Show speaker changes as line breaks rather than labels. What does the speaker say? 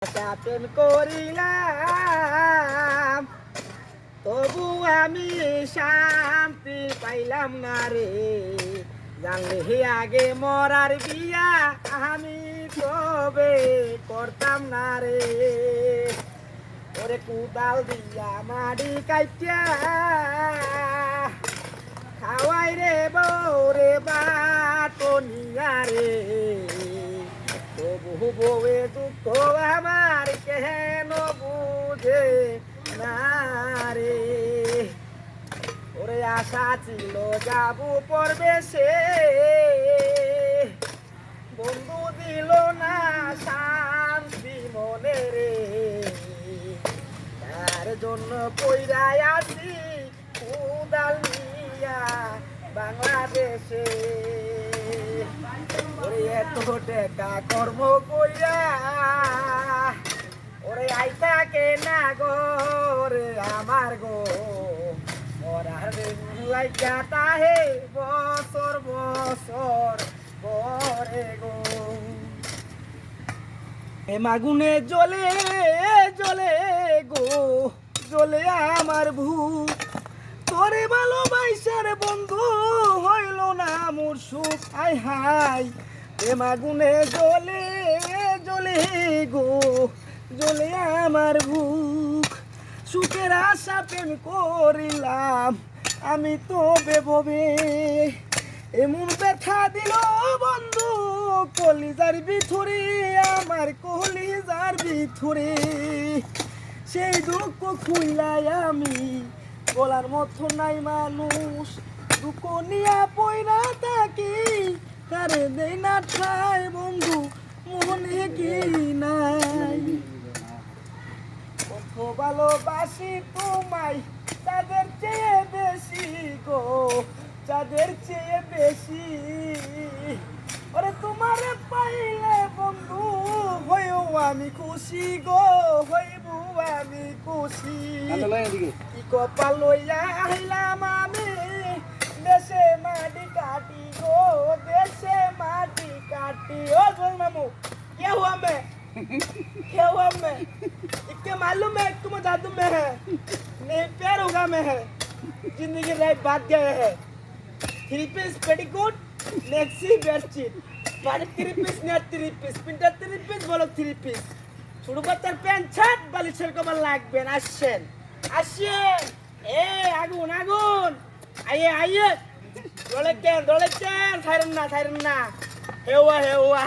প্রেম করিলাম তবু আমি শান্তি পাইলাম না রে। জানলে আগে মরার বিয়া আমি তবে করতাম না রে। ওরে কুদাল দিয়া মাটি কাইটা খাওয়াই রে বৌরে বাটনিয়া রে। তবু বউয়ে দুঃখ আমার কেন বুঝে না রে। ওরে আশা ছিল যাবো পরবেশে, বন্ধু দিল না শান্তি মনে রে। তার জন্য পইরাই আছি উদাল নিয়া বাংলাদেশে। ওরে এত টাকা কর্ম কইরা ওরে আইতাকে না গো রে আমার গো। মরার লাইকা তাহে বছর বছর পরে গো। এ মাগুনে জ্বলে জ্বলে গো জ্বলে আমার ভূত। তোরে ভালোবাসার বন্ধু হইল না মোর সুখ। আই হাই এ মাগুনে জ্বলে জ্বলে গো জ্বলে আমার বুক। সুখের আশা প্রেম করিলাম আমি তো বেববে। এমন ব্যথা দিল বন্ধু কলিজার ভিতরে, আমার কলিজার ভিতরে। সেই দুঃখ খুইলাই আমি বলার মতো নাই মানুষ। দুঃখ নিয়া পয়রা থাকি কারে দেই না ঠাই বন্ধু মনে কি নাই। কত ভালোবাসি তোমায় তাদের চেয়ে বেশি গো, তাদের চেয়ে বেশি। ওরে তোমারে পাইলে বন্ধু হইও আমি খুশি গো, হইব আমি খুশি। কি কপাল লইয়া আইলাম আমি দেশে মাটি কাটি গো, দেশে মাটি কাটি। ও জল মামু क्या हुआ मैं क्या हुआ मैं इसके मालूम है तुम जादू में है नहीं प्यार होगा मैं है। जिंदगी रात बात गए है। थ्री पीस पेटीकोट नेक्सी बेडशीट बारी three piece net three piece printer three piece बोलो थ्री पीस ছোট বাচ্চার প্যান্ট শার্ট বালিশের কভার লাগবেন। আসেন আসেন এ আগুন আগুন আইয়ে আইয়ে দোলে কেন ছাইরেন না হেওয়া হেওয়া।